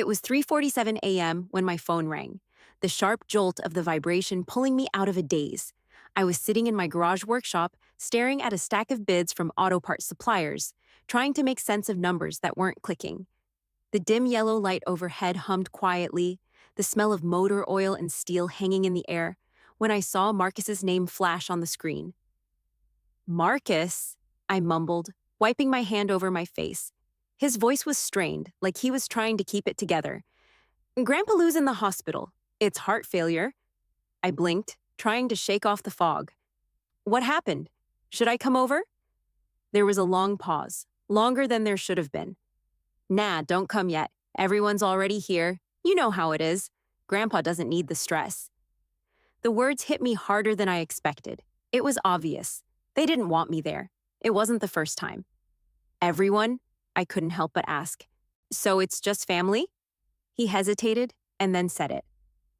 It was 3:47 a.m. when my phone rang, the sharp jolt of the vibration pulling me out of a daze. I was sitting in my garage workshop, staring at a stack of bids from auto parts suppliers, trying to make sense of numbers that weren't clicking. The dim yellow light overhead hummed quietly, the smell of motor oil and steel hanging in the air, when I saw Marcus's name flash on the screen. Marcus, I mumbled, wiping my hand over my face. His voice was strained, like he was trying to keep it together. Grandpa Lou's in the hospital. It's heart failure. I blinked, trying to shake off the fog. What happened? Should I come over? There was a long pause, longer than there should have been. Nah, don't come yet. Everyone's already here. You know how it is. Grandpa doesn't need the stress. The words hit me harder than I expected. It was obvious. They didn't want me there. It wasn't the first time. Everyone? I couldn't help but ask. So it's just family? He hesitated and then said it.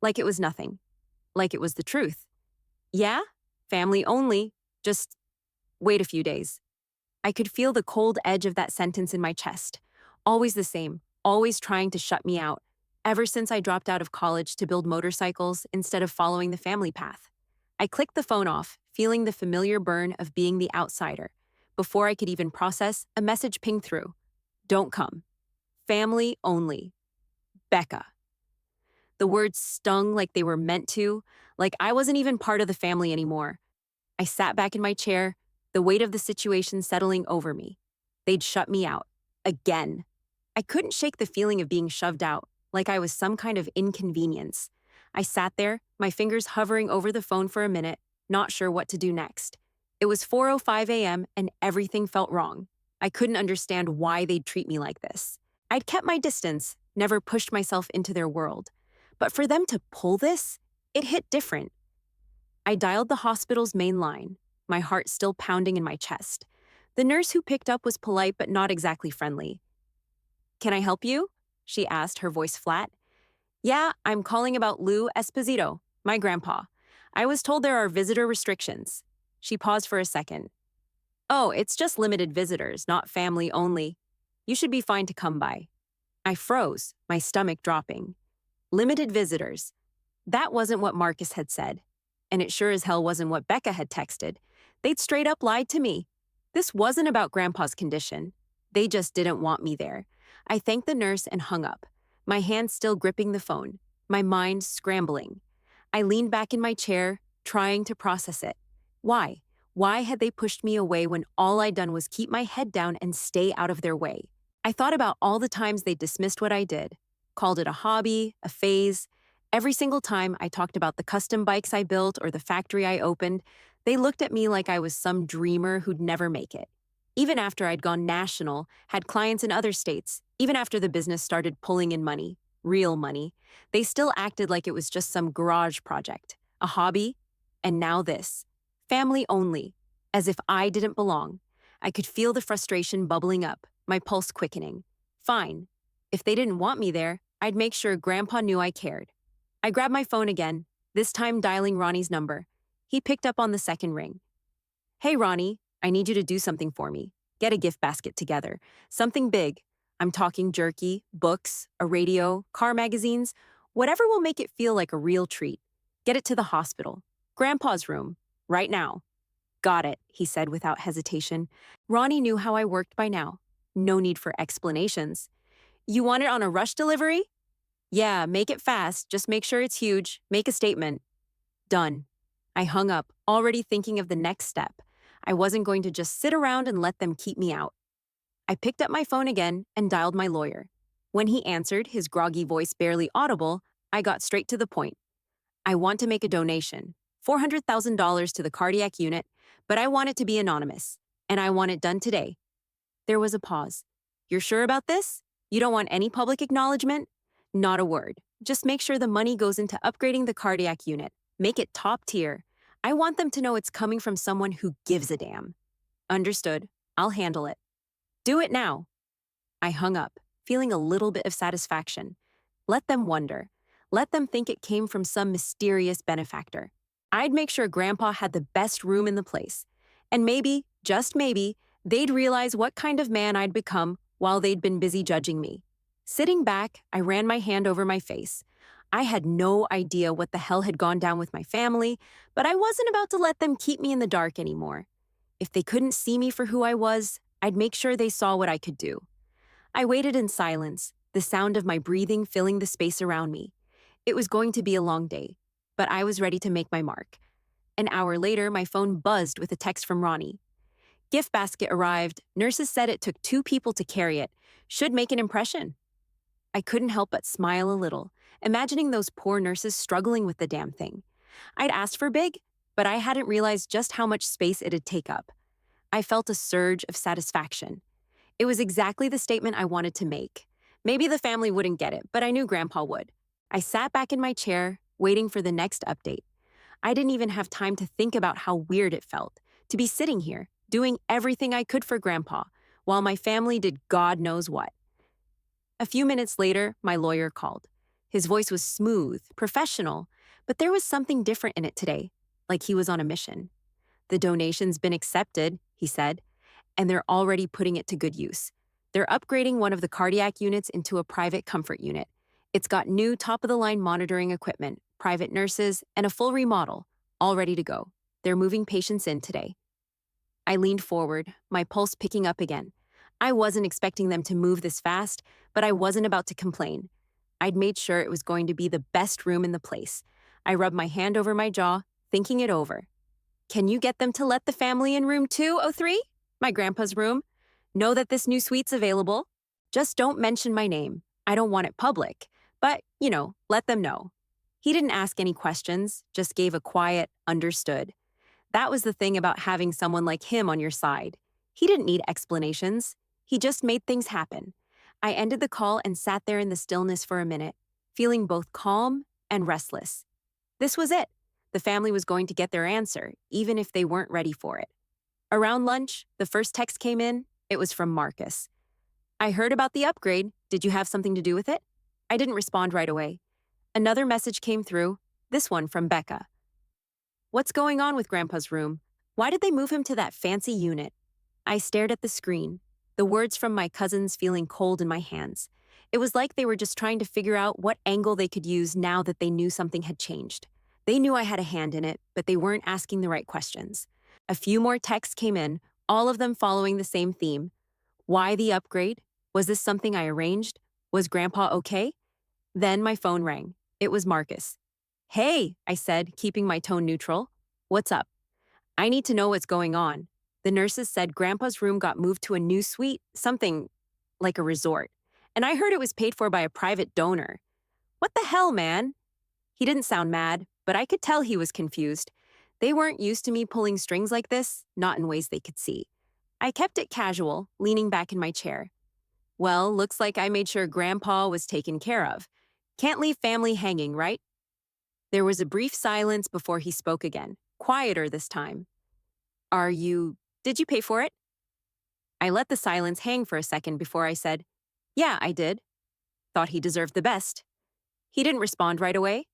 Like it was nothing. Like it was the truth. Yeah? Family only. Just wait a few days. I could feel the cold edge of that sentence in my chest. Always the same, always trying to shut me out, ever since I dropped out of college to build motorcycles instead of following the family path. I clicked the phone off, feeling the familiar burn of being the outsider. Before I could even process, a message pinged through. Don't come. Family only. Becca. The words stung like they were meant to, like I wasn't even part of the family anymore. I sat back in my chair, the weight of the situation settling over me. They'd shut me out. Again. I couldn't shake the feeling of being shoved out, like I was some kind of inconvenience. I sat there, my fingers hovering over the phone for a minute, not sure what to do next. It was 4:05 a.m. and everything felt wrong. I couldn't understand why they'd treat me like this. I'd kept my distance, never pushed myself into their world. But for them to pull this, it hit different. I dialed the hospital's main line, my heart still pounding in my chest. The nurse who picked up was polite but not exactly friendly. Can I help you? She asked, her voice flat. Yeah, I'm calling about Lou Esposito, my grandpa. I was told there are visitor restrictions. She paused for a second. Oh, it's just limited visitors, not family only. You should be fine to come by. I froze, my stomach dropping. Limited visitors. That wasn't what Marcus had said. And it sure as hell wasn't what Becca had texted. They'd straight up lied to me. This wasn't about Grandpa's condition. They just didn't want me there. I thanked the nurse and hung up, my hand still gripping the phone, my mind scrambling. I leaned back in my chair, trying to process it. Why? Why had they pushed me away when all I'd done was keep my head down and stay out of their way? I thought about all the times they dismissed what I did, called it a hobby, a phase. Every single time I talked about the custom bikes I built or the factory I opened, they looked at me like I was some dreamer who'd never make it. Even after I'd gone national, had clients in other states, even after the business started pulling in money, real money, they still acted like it was just some garage project, a hobby, and now this. Family only, as if I didn't belong. I could feel the frustration bubbling up, my pulse quickening. Fine. If they didn't want me there, I'd make sure Grandpa knew I cared. I grabbed my phone again, this time dialing Ronnie's number. He picked up on the second ring. Hey, Ronnie, I need you to do something for me. Get a gift basket together. Something big. I'm talking jerky, books, a radio, car magazines, whatever will make it feel like a real treat. Get it to the hospital. Grandpa's room. Right now. Got it, he said without hesitation. Ronnie knew how I worked by now. No need for explanations. You want it on a rush delivery? Yeah, make it fast. Just make sure it's huge. Make a statement. Done. I hung up, already thinking of the next step. I wasn't going to just sit around and let them keep me out. I picked up my phone again and dialed my lawyer. When he answered, his groggy voice barely audible, I got straight to the point. I want to make a donation, $400,000 to the cardiac unit, but I want it to be anonymous, and I want it done today. There was a pause. You're sure about this? You don't want any public acknowledgement? Not a word. Just make sure the money goes into upgrading the cardiac unit. Make it top tier. I want them to know it's coming from someone who gives a damn. Understood. I'll handle it. Do it now. I hung up, feeling a little bit of satisfaction. Let them wonder. Let them think it came from some mysterious benefactor. I'd make sure Grandpa had the best room in the place. And maybe, just maybe, they'd realize what kind of man I'd become while they'd been busy judging me. Sitting back, I ran my hand over my face. I had no idea what the hell had gone down with my family, but I wasn't about to let them keep me in the dark anymore. If they couldn't see me for who I was, I'd make sure they saw what I could do. I waited in silence, the sound of my breathing filling the space around me. It was going to be a long day, but I was ready to make my mark. An hour later, my phone buzzed with a text from Ronnie. Gift basket arrived. Nurses said it took 2 people to carry it. Should make an impression. I couldn't help but smile a little, imagining those poor nurses struggling with the damn thing. I'd asked for big, but I hadn't realized just how much space it'd take up. I felt a surge of satisfaction. It was exactly the statement I wanted to make. Maybe the family wouldn't get it, but I knew Grandpa would. I sat back in my chair, waiting for the next update. I didn't even have time to think about how weird it felt to be sitting here, doing everything I could for Grandpa, while my family did God knows what. A few minutes later, my lawyer called. His voice was smooth, professional, but there was something different in it today, like he was on a mission. The donation's been accepted, he said, and they're already putting it to good use. They're upgrading one of the cardiac units into a private comfort unit. It's got new top-of-the-line monitoring equipment, private nurses, and a full remodel, all ready to go. They're moving patients in today. I leaned forward, my pulse picking up again. I wasn't expecting them to move this fast, but I wasn't about to complain. I'd made sure it was going to be the best room in the place. I rubbed my hand over my jaw, thinking it over. Can you get them to let the family in room 203? My grandpa's room? Know that this new suite's available? Just don't mention my name. I don't want it public. But, let them know. He didn't ask any questions, just gave a quiet, understood. That was the thing about having someone like him on your side. He didn't need explanations. He just made things happen. I ended the call and sat there in the stillness for a minute, feeling both calm and restless. This was it. The family was going to get their answer, even if they weren't ready for it. Around lunch, the first text came in. It was from Marcus. I heard about the upgrade. Did you have something to do with it? I didn't respond right away. Another message came through, this one from Becca. What's going on with Grandpa's room? Why did they move him to that fancy unit? I stared at the screen, the words from my cousins feeling cold in my hands. It was like they were just trying to figure out what angle they could use now that they knew something had changed. They knew I had a hand in it, but they weren't asking the right questions. A few more texts came in, all of them following the same theme. Why the upgrade? Was this something I arranged? Was Grandpa okay? Then my phone rang. It was Marcus. Hey, I said, keeping my tone neutral. What's up? I need to know what's going on. The nurses said Grandpa's room got moved to a new suite, something like a resort. And I heard it was paid for by a private donor. What the hell, man? He didn't sound mad, but I could tell he was confused. They weren't used to me pulling strings like this, not in ways they could see. I kept it casual, leaning back in my chair. Well, looks like I made sure Grandpa was taken care of. Can't leave family hanging, right? There was a brief silence before he spoke again, quieter this time. Did you pay for it? I let the silence hang for a second before I said, yeah, I did. Thought he deserved the best. He didn't respond right away.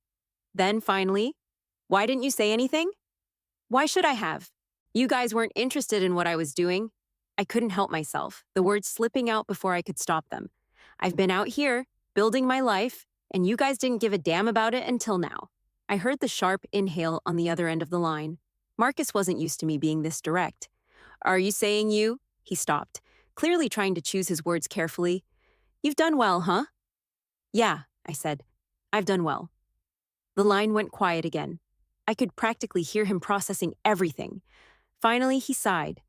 Then finally, why didn't you say anything? Why should I have? You guys weren't interested in what I was doing. I couldn't help myself, the words slipping out before I could stop them. I've been out here, building my life, and you guys didn't give a damn about it until now. I heard the sharp inhale on the other end of the line. Marcus wasn't used to me being this direct. Are you saying you? He stopped, clearly trying to choose his words carefully. You've done well, huh? Yeah, I said. I've done well. The line went quiet again. I could practically hear him processing everything. Finally, he sighed.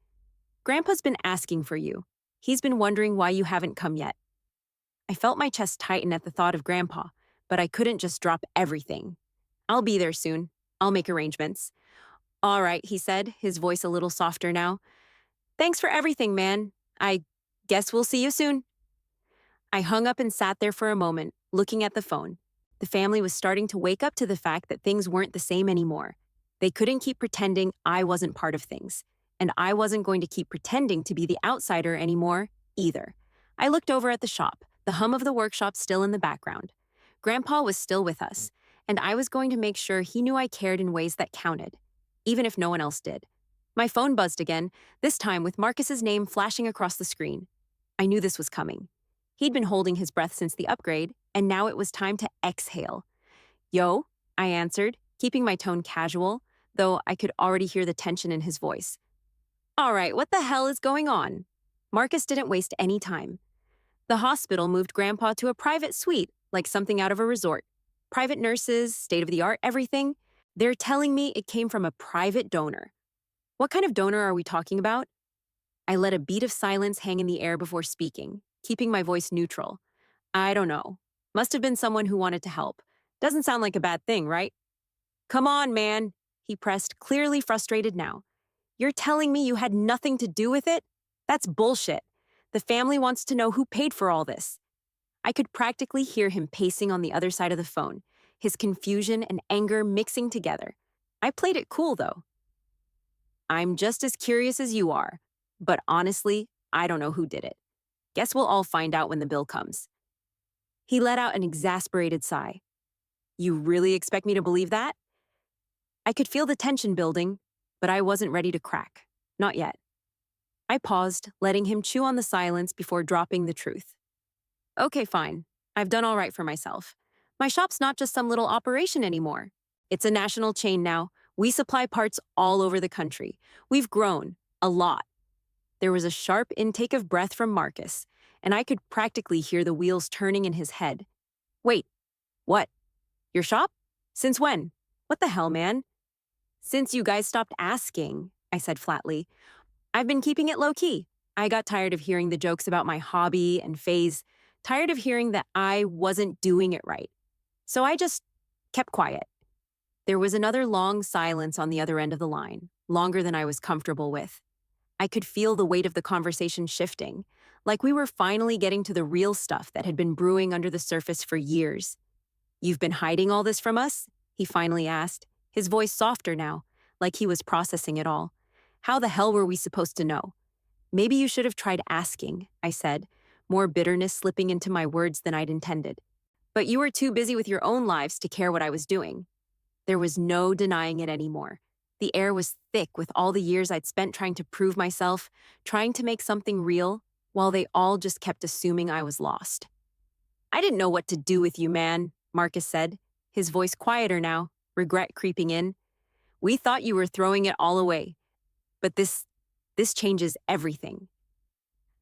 Grandpa's been asking for you. He's been wondering why you haven't come yet. I felt my chest tighten at the thought of Grandpa, but I couldn't just drop everything. I'll be there soon. I'll make arrangements. All right, he said, his voice a little softer now. Thanks for everything, man. I guess we'll see you soon. I hung up and sat there for a moment, looking at the phone. The family was starting to wake up to the fact that things weren't the same anymore. They couldn't keep pretending I wasn't part of things. And I wasn't going to keep pretending to be the outsider anymore, either. I looked over at the shop, the hum of the workshop still in the background. Grandpa was still with us, and I was going to make sure he knew I cared in ways that counted, even if no one else did. My phone buzzed again, this time with Marcus's name flashing across the screen. I knew this was coming. He'd been holding his breath since the upgrade, and now it was time to exhale. Yo, I answered, keeping my tone casual, though I could already hear the tension in his voice. All right, what the hell is going on? Marcus didn't waste any time. The hospital moved Grandpa to a private suite, like something out of a resort. Private nurses, state-of-the-art, everything. They're telling me it came from a private donor. What kind of donor are we talking about? I let a beat of silence hang in the air before speaking, keeping my voice neutral. I don't know. Must have been someone who wanted to help. Doesn't sound like a bad thing, right? Come on, man, he pressed, clearly frustrated now. You're telling me you had nothing to do with it? That's bullshit. The family wants to know who paid for all this. I could practically hear him pacing on the other side of the phone, his confusion and anger mixing together. I played it cool, though. I'm just as curious as you are, but honestly, I don't know who did it. Guess we'll all find out when the bill comes. He let out an exasperated sigh. You really expect me to believe that? I could feel the tension building, but I wasn't ready to crack. Not yet. I paused, letting him chew on the silence before dropping the truth. Okay, fine. I've done all right for myself. My shop's not just some little operation anymore. It's a national chain now. We supply parts all over the country. We've grown. A lot. There was a sharp intake of breath from Marcus, and I could practically hear the wheels turning in his head. Wait, what? Your shop? Since when? What the hell, man? Since you guys stopped asking, I said flatly. I've been keeping it low-key. I got tired of hearing the jokes about my hobby and phase, tired of hearing that I wasn't doing it right. So I just kept quiet. There was another long silence on the other end of the line, longer than I was comfortable with. I could feel the weight of the conversation shifting, like we were finally getting to the real stuff that had been brewing under the surface for years. You've been hiding all this from us? He finally asked, his voice softer now, like he was processing it all. How the hell were we supposed to know? Maybe you should have tried asking, I said, more bitterness slipping into my words than I'd intended. But you were too busy with your own lives to care what I was doing. There was no denying it anymore. The air was thick with all the years I'd spent trying to prove myself, trying to make something real, while they all just kept assuming I was lost. I didn't know what to do with you, man, Marcus said, his voice quieter now, regret creeping in. We thought you were throwing it all away. But this changes everything.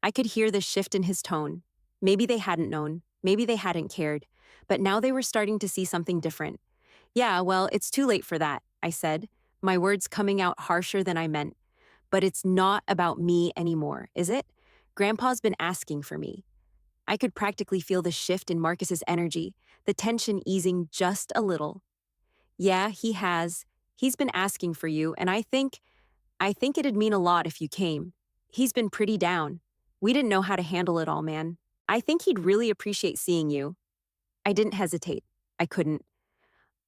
I could hear the shift in his tone. Maybe they hadn't known, maybe they hadn't cared, but now they were starting to see something different. Yeah, well, it's too late for that, I said, my words coming out harsher than I meant. But it's not about me anymore, is it? Grandpa's been asking for me. I could practically feel the shift in Marcus's energy, the tension easing just a little. Yeah, he has. He's been asking for you, and I think it'd mean a lot if you came. He's been pretty down. We didn't know how to handle it all, man. I think he'd really appreciate seeing you. I didn't hesitate. I couldn't.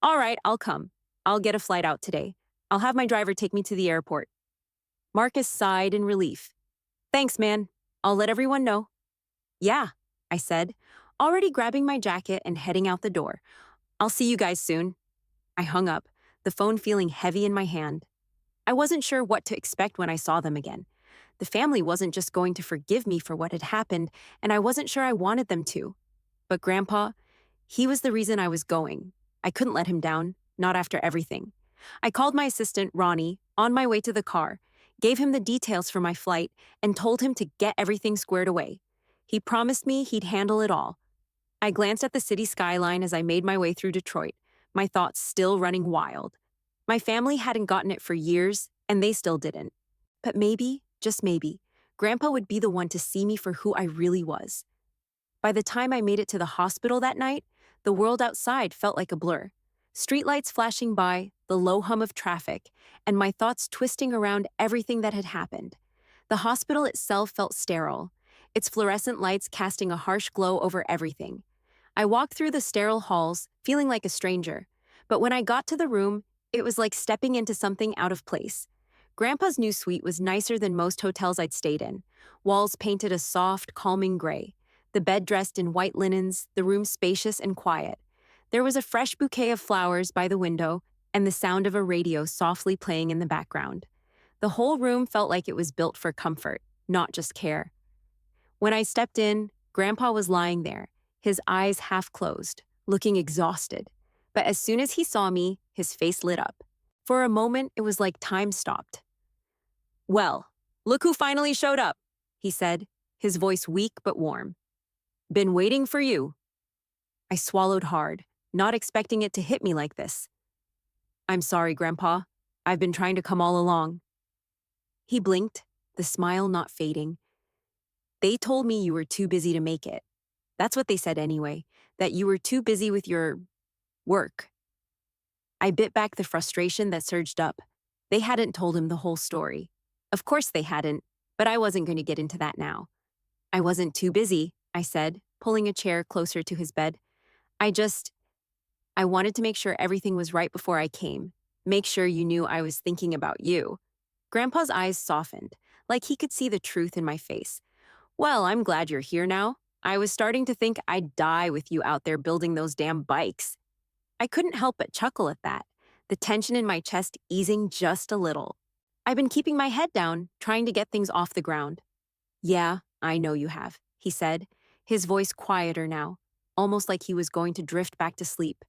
All right, I'll come. I'll get a flight out today. I'll have my driver take me to the airport. Marcus sighed in relief. Thanks, man. I'll let everyone know. Yeah, I said, already grabbing my jacket and heading out the door. I'll see you guys soon. I hung up, the phone feeling heavy in my hand. I wasn't sure what to expect when I saw them again. The family wasn't just going to forgive me for what had happened, and I wasn't sure I wanted them to. But Grandpa, he was the reason I was going. I couldn't let him down, not after everything. I called my assistant, Ronnie, on my way to the car, gave him the details for my flight, and told him to get everything squared away. He promised me he'd handle it all. I glanced at the city skyline as I made my way through Detroit, my thoughts still running wild. My family hadn't gotten it for years, and they still didn't. But maybe, just maybe, Grandpa would be the one to see me for who I really was. By the time I made it to the hospital that night, the world outside felt like a blur. Streetlights flashing by, the low hum of traffic, and my thoughts twisting around everything that had happened. The hospital itself felt sterile, its fluorescent lights casting a harsh glow over everything. I walked through the sterile halls, feeling like a stranger, but when I got to the room, it was like stepping into something out of place. Grandpa's new suite was nicer than most hotels I'd stayed in. Walls painted a soft, calming gray. The bed dressed in white linens, the room spacious and quiet. There was a fresh bouquet of flowers by the window and the sound of a radio softly playing in the background. The whole room felt like it was built for comfort, not just care. When I stepped in, Grandpa was lying there, his eyes half closed, looking exhausted. But as soon as he saw me, his face lit up. For a moment, it was like time stopped. "Well, look who finally showed up," he said, his voice weak but warm. "Been waiting for you." I swallowed hard, not expecting it to hit me like this. "I'm sorry, Grandpa. I've been trying to come all along." He blinked, the smile not fading. "They told me you were too busy to make it. That's what they said anyway, that you were too busy with your work." I bit back the frustration that surged up. They hadn't told him the whole story. Of course they hadn't, but I wasn't going to get into that now. "I wasn't too busy," I said, pulling a chair closer to his bed. I wanted to make sure everything was right before I came. Make sure you knew I was thinking about you." Grandpa's eyes softened, like he could see the truth in my face. "Well, I'm glad you're here now. I was starting to think I'd die with you out there building those damn bikes." I couldn't help but chuckle at that, the tension in my chest easing just a little. I've been keeping my head down, trying to get things off the ground. "Yeah, I know you have," he said, his voice quieter now, almost like he was going to drift back to sleep.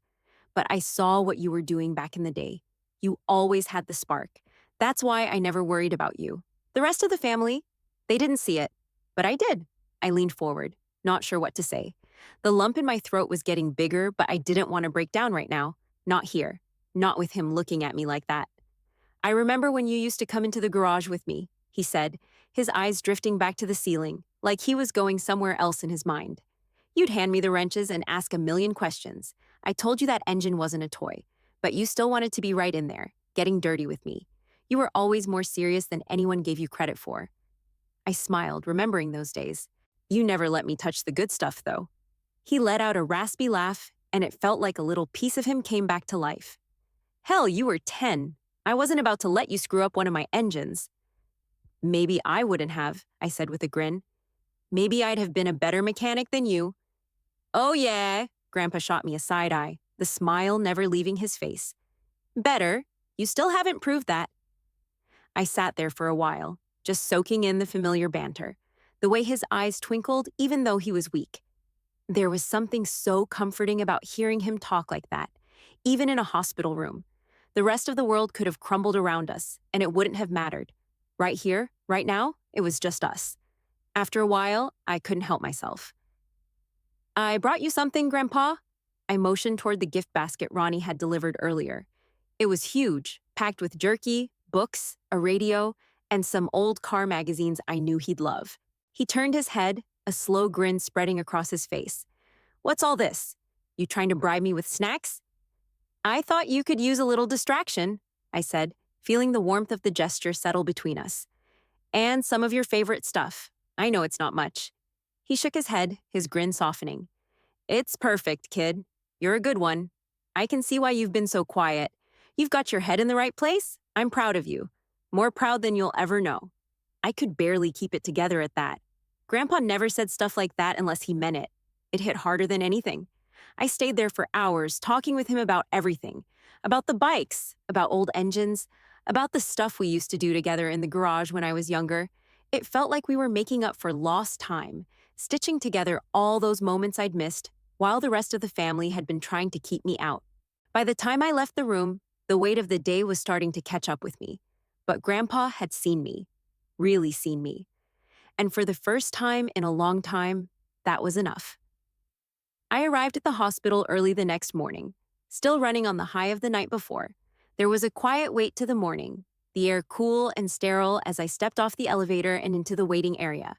"But I saw what you were doing back in the day. You always had the spark. That's why I never worried about you. The rest of the family, they didn't see it. But I did." I leaned forward, not sure what to say. The lump in my throat was getting bigger, but I didn't want to break down right now. Not here. Not with him looking at me like that. "I remember when you used to come into the garage with me," he said, his eyes drifting back to the ceiling, like he was going somewhere else in his mind. "You'd hand me the wrenches and ask a million questions. I told you that engine wasn't a toy, but you still wanted to be right in there, getting dirty with me. You were always more serious than anyone gave you credit for." I smiled, remembering those days. "You never let me touch the good stuff, though." He let out a raspy laugh, and it felt like a little piece of him came back to life. "Hell, you were 10. I wasn't about to let you screw up one of my engines." "Maybe I wouldn't have," I said with a grin. "Maybe I'd have been a better mechanic than you." "Oh yeah," Grandpa shot me a side eye, the smile never leaving his face. "Better? You still haven't proved that." I sat there for a while, just soaking in the familiar banter, the way his eyes twinkled even though he was weak. There was something so comforting about hearing him talk like that, even in a hospital room. The rest of the world could have crumbled around us, and it wouldn't have mattered. Right here, right now, it was just us. After a while, I couldn't help myself. "I brought you something, Grandpa." I motioned toward the gift basket Ronnie had delivered earlier. It was huge, packed with jerky, books, a radio, and some old car magazines I knew he'd love. He turned his head, a slow grin spreading across his face. "What's all this? You trying to bribe me with snacks?" "I thought you could use a little distraction," I said, feeling the warmth of the gesture settle between us. "And some of your favorite stuff. I know it's not much." He shook his head, his grin softening. "It's perfect, kid. You're a good one. I can see why you've been so quiet. You've got your head in the right place. I'm proud of you. More proud than you'll ever know." I could barely keep it together at that. Grandpa never said stuff like that unless he meant it. It hit harder than anything. I stayed there for hours, talking with him about everything. About the bikes, about old engines, about the stuff we used to do together in the garage when I was younger. It felt like we were making up for lost time, stitching together all those moments I'd missed while the rest of the family had been trying to keep me out. By the time I left the room, the weight of the day was starting to catch up with me. But Grandpa had seen me, really seen me. And for the first time in a long time, that was enough. I arrived at the hospital early the next morning, still running on the high of the night before. There was a quiet wait to the morning, the air cool and sterile as I stepped off the elevator and into the waiting area.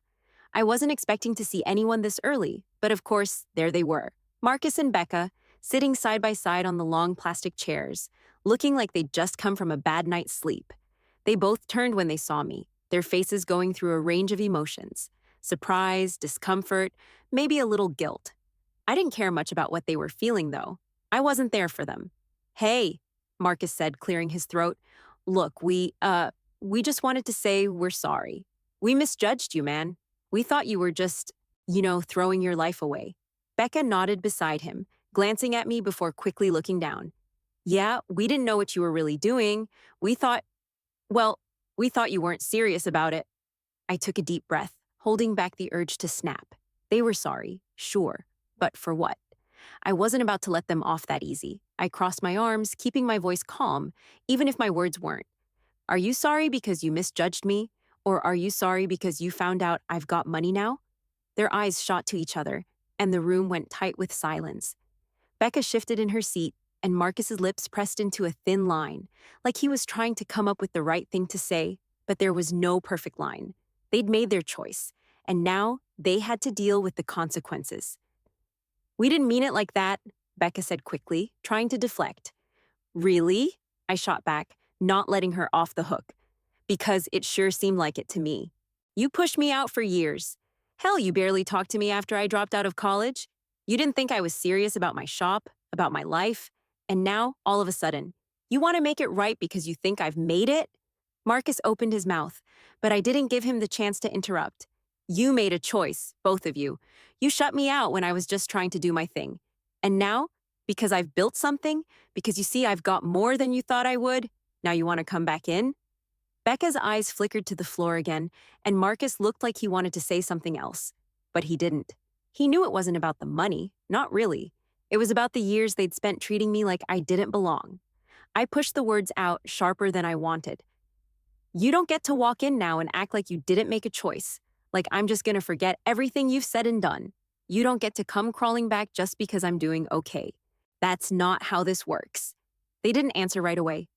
I wasn't expecting to see anyone this early, but of course, there they were. Marcus and Becca, sitting side by side on the long plastic chairs, looking like they'd just come from a bad night's sleep. They both turned when they saw me, their faces going through a range of emotions. Surprise, discomfort, maybe a little guilt. I didn't care much about what they were feeling, though. I wasn't there for them. "Hey," Marcus said, clearing his throat. "Look, we just wanted to say we're sorry. We misjudged you, man. We thought you were just, throwing your life away." Becca nodded beside him, glancing at me before quickly looking down. "Yeah, we didn't know what you were really doing. We thought, we thought you weren't serious about it." I took a deep breath, holding back the urge to snap. They were sorry, sure, but for what? I wasn't about to let them off that easy. I crossed my arms, keeping my voice calm, even if my words weren't. Are you sorry because you misjudged me? Or are you sorry because you found out I've got money now? Their eyes shot to each other, and the room went tight with silence. Becca shifted in her seat, and Marcus's lips pressed into a thin line, like he was trying to come up with the right thing to say, but there was no perfect line. They'd made their choice, and now they had to deal with the consequences. We didn't mean it like that, Becca said quickly, trying to deflect. Really? I shot back, not letting her off the hook. Because it sure seemed like it to me. You pushed me out for years. Hell, you barely talked to me after I dropped out of college. You didn't think I was serious about my shop, about my life. And now, all of a sudden, you want to make it right because you think I've made it? Marcus opened his mouth, but I didn't give him the chance to interrupt. You made a choice, both of you. You shut me out when I was just trying to do my thing. And now, because I've built something, because you see I've got more than you thought I would, now you want to come back in? Becca's eyes flickered to the floor again, and Marcus looked like he wanted to say something else. But he didn't. He knew it wasn't about the money, not really. It was about the years they'd spent treating me like I didn't belong. I pushed the words out sharper than I wanted. You don't get to walk in now and act like you didn't make a choice, like I'm just gonna forget everything you've said and done. You don't get to come crawling back just because I'm doing okay. That's not how this works. They didn't answer right away.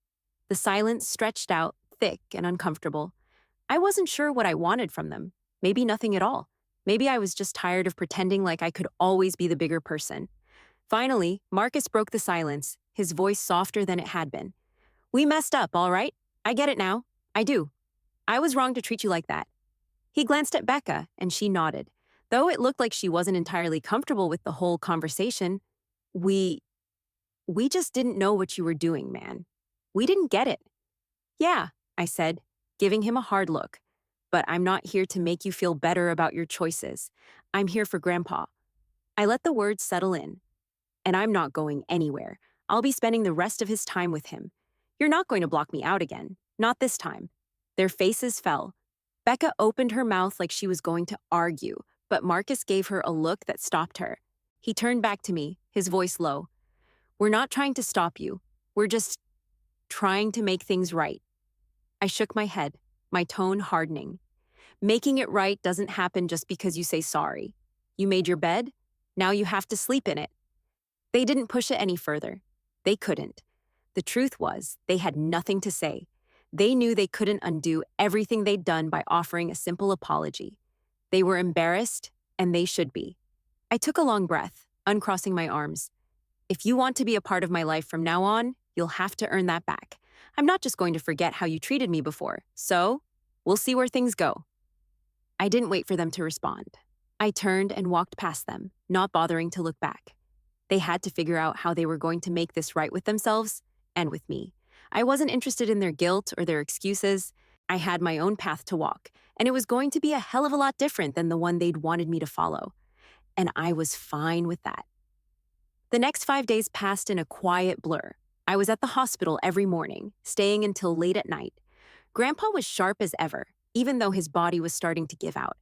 The silence stretched out, thick and uncomfortable. I wasn't sure what I wanted from them. Maybe nothing at all. Maybe I was just tired of pretending like I could always be the bigger person. Finally, Marcus broke the silence, his voice softer than it had been. We messed up, all right? I get it now. I do. I was wrong to treat you like that. He glanced at Becca, and she nodded. Though it looked like she wasn't entirely comfortable with the whole conversation, we just didn't know what you were doing, man. We didn't get it. Yeah, I said, giving him a hard look. But I'm not here to make you feel better about your choices. I'm here for Grandpa. I let the words settle in. And I'm not going anywhere. I'll be spending the rest of his time with him. You're not going to block me out again. Not this time. Their faces fell. Becca opened her mouth like she was going to argue, but Marcus gave her a look that stopped her. He turned back to me, his voice low. We're not trying to stop you. We're just trying to make things right. I shook my head, my tone hardening. Making it right doesn't happen just because you say sorry. You made your bed, now you have to sleep in it. They didn't push it any further. They couldn't. The truth was, they had nothing to say. They knew they couldn't undo everything they'd done by offering a simple apology. They were embarrassed, and they should be. I took a long breath, uncrossing my arms. If you want to be a part of my life from now on, you'll have to earn that back. I'm not just going to forget how you treated me before, so we'll see where things go. I didn't wait for them to respond. I turned and walked past them, not bothering to look back. They had to figure out how they were going to make this right with themselves and with me. I wasn't interested in their guilt or their excuses. I had my own path to walk, and it was going to be a hell of a lot different than the one they'd wanted me to follow. And I was fine with that. The next 5 days passed in a quiet blur. I was at the hospital every morning, staying until late at night. Grandpa was sharp as ever, even though his body was starting to give out.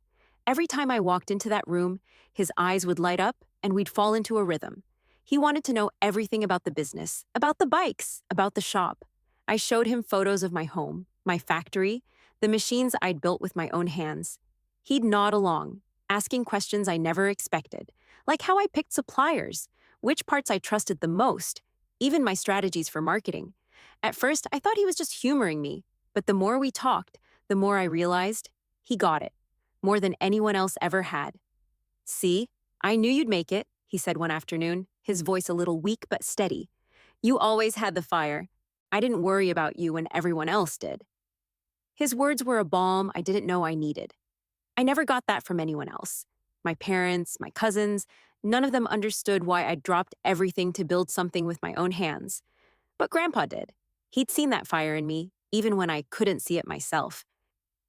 Every time I walked into that room, his eyes would light up and we'd fall into a rhythm. He wanted to know everything about the business, about the bikes, about the shop. I showed him photos of my home, my factory, the machines I'd built with my own hands. He'd nod along, asking questions I never expected, like how I picked suppliers, which parts I trusted the most, even my strategies for marketing. At first, I thought he was just humoring me, but the more we talked, the more I realized he got it, more than anyone else ever had. See, I knew you'd make it, he said one afternoon, his voice a little weak but steady. You always had the fire. I didn't worry about you when everyone else did. His words were a balm I didn't know I needed. I never got that from anyone else. My parents, my cousins, none of them understood why I'd dropped everything to build something with my own hands. But Grandpa did. He'd seen that fire in me, even when I couldn't see it myself.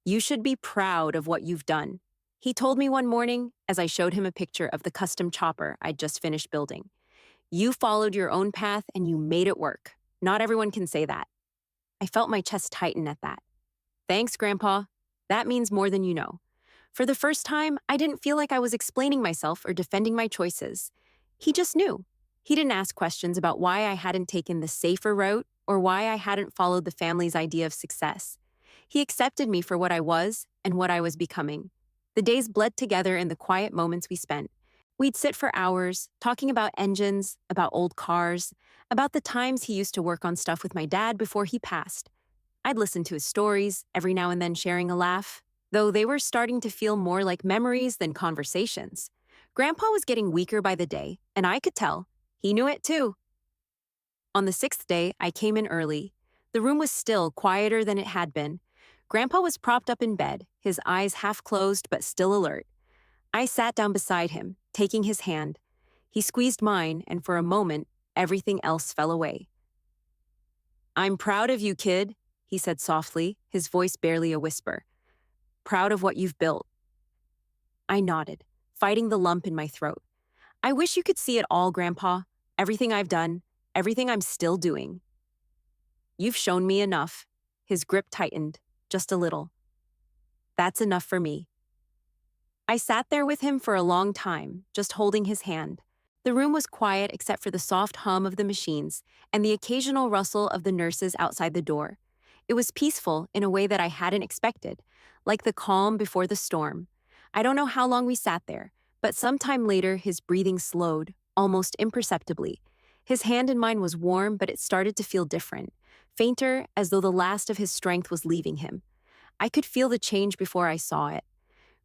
You should be proud of what you've done, he told me one morning as I showed him a picture of the custom chopper I'd just finished building. You followed your own path and you made it work. Not everyone can say that. I felt my chest tighten at that. Thanks, Grandpa. That means more than you know. For the first time, I didn't feel like I was explaining myself or defending my choices. He just knew. He didn't ask questions about why I hadn't taken the safer route or why I hadn't followed the family's idea of success. He accepted me for what I was and what I was becoming. The days bled together in the quiet moments we spent. We'd sit for hours, talking about engines, about old cars, about the times he used to work on stuff with my dad before he passed. I'd listen to his stories, every now and then sharing a laugh, though they were starting to feel more like memories than conversations. Grandpa was getting weaker by the day, and I could tell. He knew it too. On the sixth day, I came in early. The room was still, quieter than it had been. Grandpa was propped up in bed, his eyes half closed but still alert. I sat down beside him, taking his hand. He squeezed mine, and for a moment, everything else fell away. "I'm proud of you, kid," he said softly, his voice barely a whisper. "Proud of what you've built." I nodded, fighting the lump in my throat. "I wish you could see it all, Grandpa. Everything I've done, everything I'm still doing." "You've shown me enough." His grip tightened, just a little. "That's enough for me." I sat there with him for a long time, just holding his hand. The room was quiet except for the soft hum of the machines and the occasional rustle of the nurses outside the door. It was peaceful in a way that I hadn't expected, like the calm before the storm. I don't know how long we sat there, but sometime later his breathing slowed, almost imperceptibly. His hand in mine was warm, but it started to feel different, fainter, as though the last of his strength was leaving him. I could feel the change before I saw it.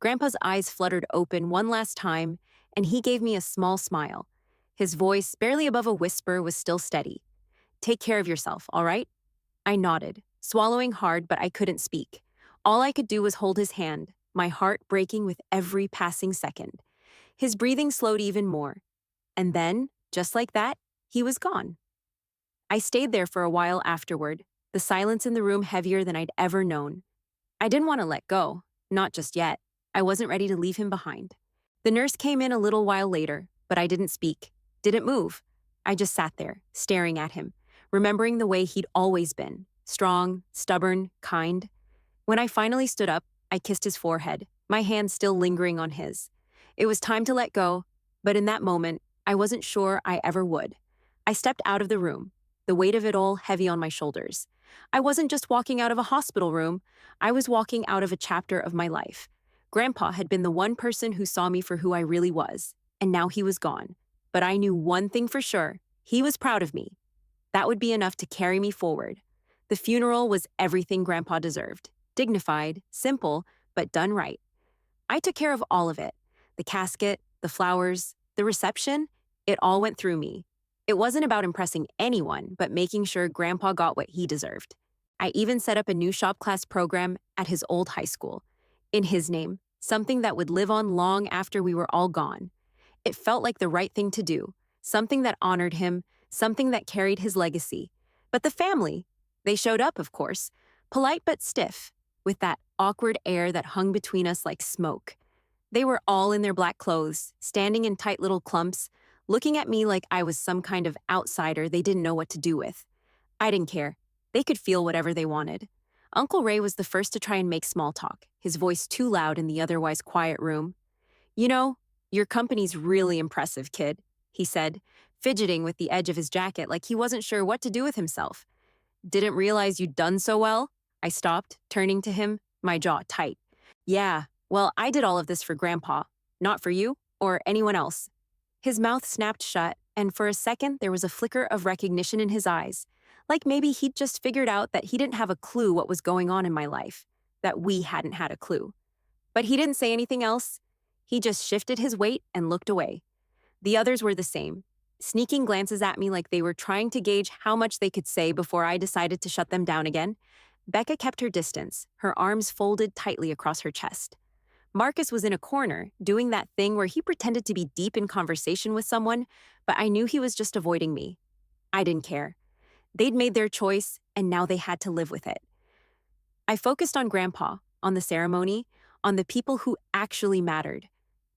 Grandpa's eyes fluttered open one last time, and he gave me a small smile. His voice, barely above a whisper, was still steady. "Take care of yourself, all right?" I nodded, swallowing hard, but I couldn't speak. All I could do was hold his hand, my heart breaking with every passing second. His breathing slowed even more. And then, just like that, he was gone. I stayed there for a while afterward, the silence in the room heavier than I'd ever known. I didn't want to let go, not just yet. I wasn't ready to leave him behind. The nurse came in a little while later, but I didn't speak, didn't move. I just sat there, staring at him, remembering the way he'd always been, strong, stubborn, kind. When I finally stood up, I kissed his forehead, my hand still lingering on his. It was time to let go, but in that moment, I wasn't sure I ever would. I stepped out of the room, the weight of it all heavy on my shoulders. I wasn't just walking out of a hospital room, I was walking out of a chapter of my life. Grandpa had been the one person who saw me for who I really was, and now he was gone. But I knew one thing for sure, he was proud of me. That would be enough to carry me forward. The funeral was everything Grandpa deserved. Dignified, simple, but done right. I took care of all of it. The casket, the flowers, the reception, it all went through me. It wasn't about impressing anyone, but making sure Grandpa got what he deserved. I even set up a new shop class program at his old high school. In his name, something that would live on long after we were all gone. It felt like the right thing to do, something that honored him, something that carried his legacy. But the family, they showed up, of course, polite but stiff, with that awkward air that hung between us like smoke. They were all in their black clothes, standing in tight little clumps, looking at me like I was some kind of outsider they didn't know what to do with. I didn't care. They could feel whatever they wanted. Uncle Ray was the first to try and make small talk, his voice too loud in the otherwise quiet room. "You know, your company's really impressive, kid," he said, fidgeting with the edge of his jacket like he wasn't sure what to do with himself. "Didn't realize you'd done so well?" I stopped, turning to him, my jaw tight. "Yeah, well, I did all of this for Grandpa, not for you or anyone else." His mouth snapped shut, and for a second there was a flicker of recognition in his eyes, like maybe he'd just figured out that he didn't have a clue what was going on in my life, that we hadn't had a clue. But he didn't say anything else. He just shifted his weight and looked away. The others were the same, sneaking glances at me like they were trying to gauge how much they could say before I decided to shut them down again. Becca kept her distance, her arms folded tightly across her chest. Marcus was in a corner, doing that thing where he pretended to be deep in conversation with someone, but I knew he was just avoiding me. I didn't care. They'd made their choice, and now they had to live with it. I focused on Grandpa, on the ceremony, on the people who actually mattered.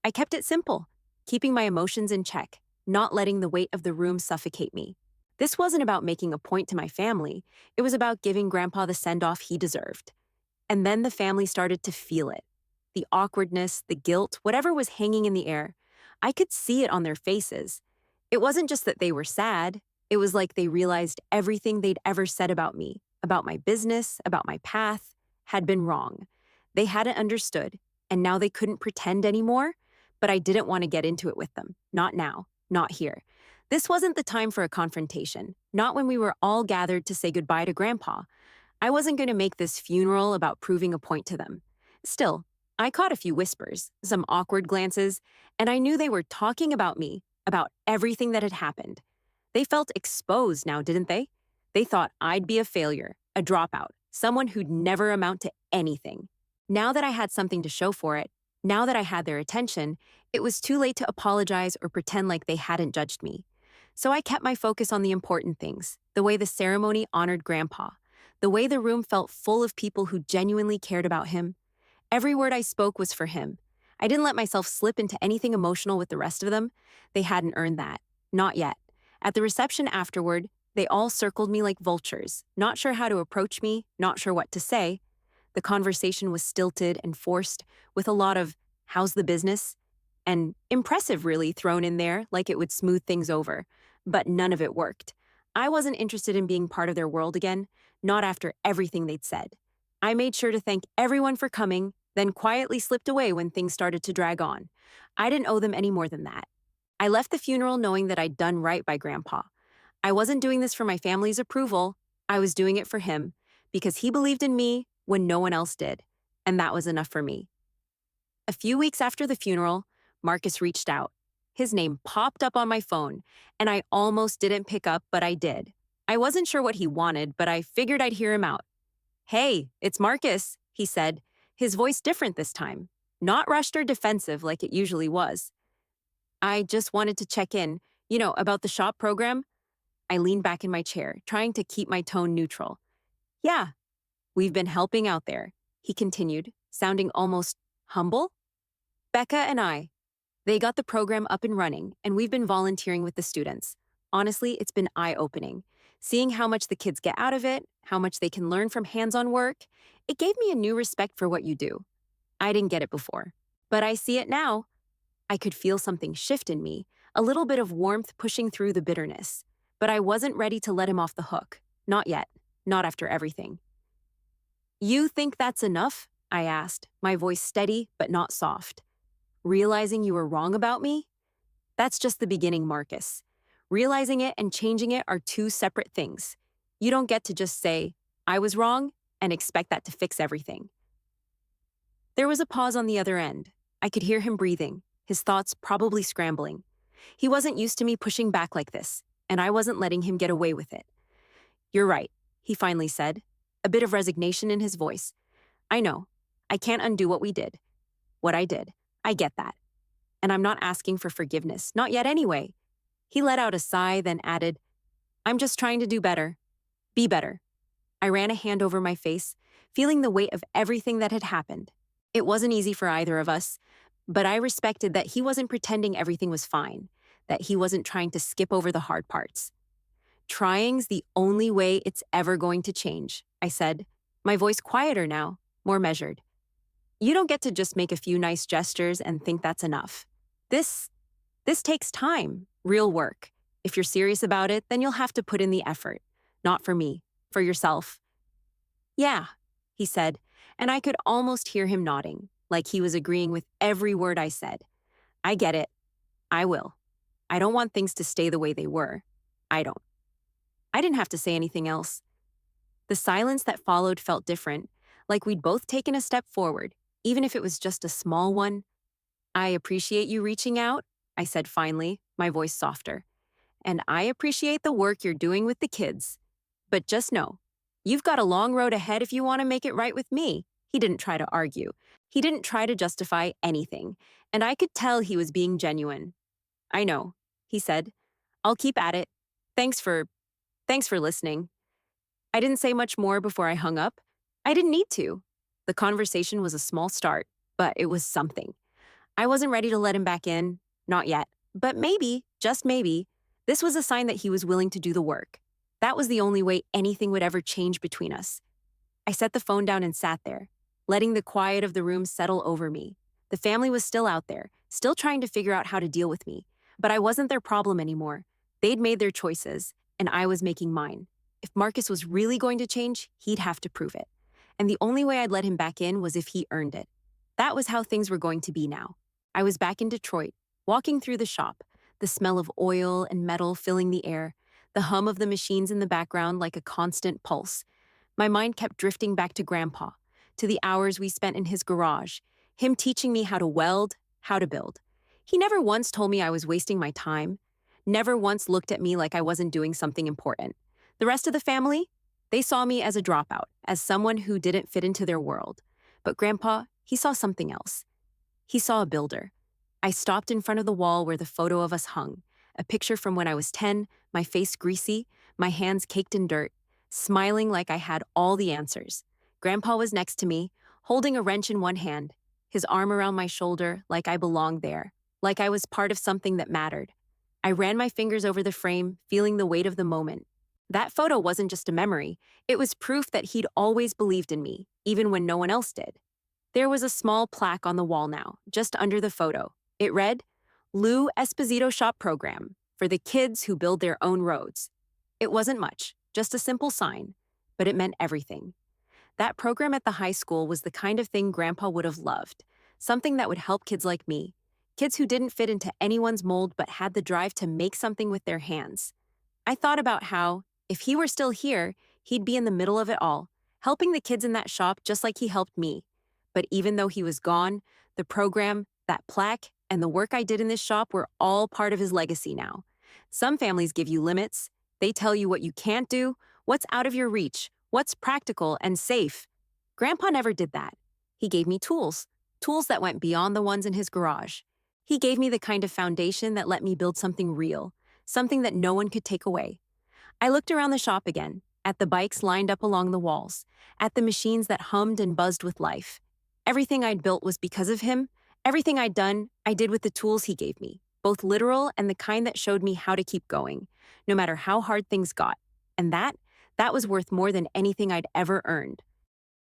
I kept it simple, keeping my emotions in check, not letting the weight of the room suffocate me. This wasn't about making a point to my family. It was about giving Grandpa the send-off he deserved. And then the family started to feel it. the awkwardness, the guilt, whatever was hanging in the air. I could see it on their faces. It wasn't just that they were sad, it was like they realized everything they'd ever said about me, about my business, about my path, had been wrong. They hadn't understood, and now they couldn't pretend anymore, but I didn't want to get into it with them. Not now, not here. This wasn't the time for a confrontation, not when we were all gathered to say goodbye to Grandpa. I wasn't going to make this funeral about proving a point to them. Still, I caught a few whispers, some awkward glances, and I knew they were talking about me, about everything that had happened. They felt exposed now, didn't they? They thought I'd be a failure, a dropout, someone who'd never amount to anything. Now that I had something to show for it, now that I had their attention, it was too late to apologize or pretend like they hadn't judged me. So I kept my focus on the important things, the way the ceremony honored Grandpa, the way the room felt full of people who genuinely cared about him. Every word I spoke was for him. I didn't let myself slip into anything emotional with the rest of them. They hadn't earned that. Not yet. At the reception afterward, they all circled me like vultures, not sure how to approach me, not sure what to say. The conversation was stilted and forced, with a lot of, "How's the business?" and "impressive," really, thrown in there like it would smooth things over. But none of it worked. I wasn't interested in being part of their world again, not after everything they'd said. I made sure to thank everyone for coming, then quietly slipped away when things started to drag on. I didn't owe them any more than that. I left the funeral knowing that I'd done right by Grandpa. I wasn't doing this for my family's approval. I was doing it for him, because he believed in me when no one else did, and that was enough for me. A few weeks after the funeral, Marcus reached out. His name popped up on my phone, and I almost didn't pick up, but I did. I wasn't sure what he wanted, but I figured I'd hear him out. "Hey, it's Marcus," he said, his voice different this time, not rushed or defensive like it usually was. "I just wanted to check in, about the shop program." I leaned back in my chair, trying to keep my tone neutral. "Yeah, we've been helping out there," he continued, sounding almost humble. "Becca and I, they got the program up and running, and we've been volunteering with the students. Honestly, it's been eye-opening. Seeing how much the kids get out of it, how much they can learn from hands-on work, it gave me a new respect for what you do. I didn't get it before, but I see it now." I could feel something shift in me, a little bit of warmth pushing through the bitterness. But I wasn't ready to let him off the hook. Not yet. Not after everything. "You think that's enough?" I asked, my voice steady but not soft. "Realizing you were wrong about me? That's just the beginning, Marcus. Realizing it and changing it are two separate things. You don't get to just say, 'I was wrong,' and expect that to fix everything." There was a pause on the other end. I could hear him breathing, his thoughts probably scrambling. He wasn't used to me pushing back like this, and I wasn't letting him get away with it. "You're right," he finally said, a bit of resignation in his voice. "I know. I can't undo what we did. What I did. I get that. And I'm not asking for forgiveness, not yet anyway." He let out a sigh, then added, "I'm just trying to do better. Be better." I ran a hand over my face, feeling the weight of everything that had happened. It wasn't easy for either of us, but I respected that he wasn't pretending everything was fine, that he wasn't trying to skip over the hard parts. "Trying's the only way it's ever going to change," I said, my voice quieter now, more measured. "You don't get to just make a few nice gestures and think that's enough. This takes time, real work. If you're serious about it, then you'll have to put in the effort. Not for me, for yourself." "Yeah," he said, and I could almost hear him nodding, like he was agreeing with every word I said. "I get it. I will. I don't want things to stay the way they were. I don't." I didn't have to say anything else. The silence that followed felt different, like we'd both taken a step forward, even if it was just a small one. "I appreciate you reaching out," I said finally, my voice softer. "And I appreciate the work you're doing with the kids. But just know, you've got a long road ahead if you want to make it right with me." He didn't try to argue. He didn't try to justify anything, and I could tell he was being genuine. "I know," he said. "I'll keep at it. Thanks for listening." I didn't say much more before I hung up. I didn't need to. The conversation was a small start, but it was something. I wasn't ready to let him back in, not yet. But maybe, just maybe, this was a sign that he was willing to do the work. That was the only way anything would ever change between us. I set the phone down and sat there, letting the quiet of the room settle over me. The family was still out there, still trying to figure out how to deal with me. But I wasn't their problem anymore. They'd made their choices, and I was making mine. If Marcus was really going to change, he'd have to prove it. And the only way I'd let him back in was if he earned it. That was how things were going to be now. I was back in Detroit, walking through the shop, the smell of oil and metal filling the air, the hum of the machines in the background like a constant pulse. My mind kept drifting back to Grandpa, to the hours we spent in his garage, him teaching me how to weld, how to build. He never once told me I was wasting my time, never once looked at me like I wasn't doing something important. The rest of the family, they saw me as a dropout, as someone who didn't fit into their world. But Grandpa, he saw something else. He saw a builder. I stopped in front of the wall where the photo of us hung, a picture from when I was 10, my face greasy, my hands caked in dirt, smiling like I had all the answers. Grandpa was next to me, holding a wrench in one hand, his arm around my shoulder like I belonged there, like I was part of something that mattered. I ran my fingers over the frame, feeling the weight of the moment. That photo wasn't just a memory, it was proof that he'd always believed in me, even when no one else did. There was a small plaque on the wall now, just under the photo. It read, Lou Esposito Shop Program, for the kids who build their own roads. It wasn't much, just a simple sign, but it meant everything. That program at the high school was the kind of thing Grandpa would have loved, something that would help kids like me, kids who didn't fit into anyone's mold but had the drive to make something with their hands. I thought about how, if he were still here, he'd be in the middle of it all, helping the kids in that shop just like he helped me. But even though he was gone, the program, that plaque, and the work I did in this shop were all part of his legacy now. Some families give you limits. They tell you what you can't do, what's out of your reach, what's practical and safe. Grandpa never did that. He gave me tools, tools that went beyond the ones in his garage. He gave me the kind of foundation that let me build something real, something that no one could take away. I looked around the shop again, at the bikes lined up along the walls, at the machines that hummed and buzzed with life. Everything I'd built was because of him. Everything I'd done, I did with the tools he gave me, both literal and the kind that showed me how to keep going, no matter how hard things got. And that was worth more than anything I'd ever earned.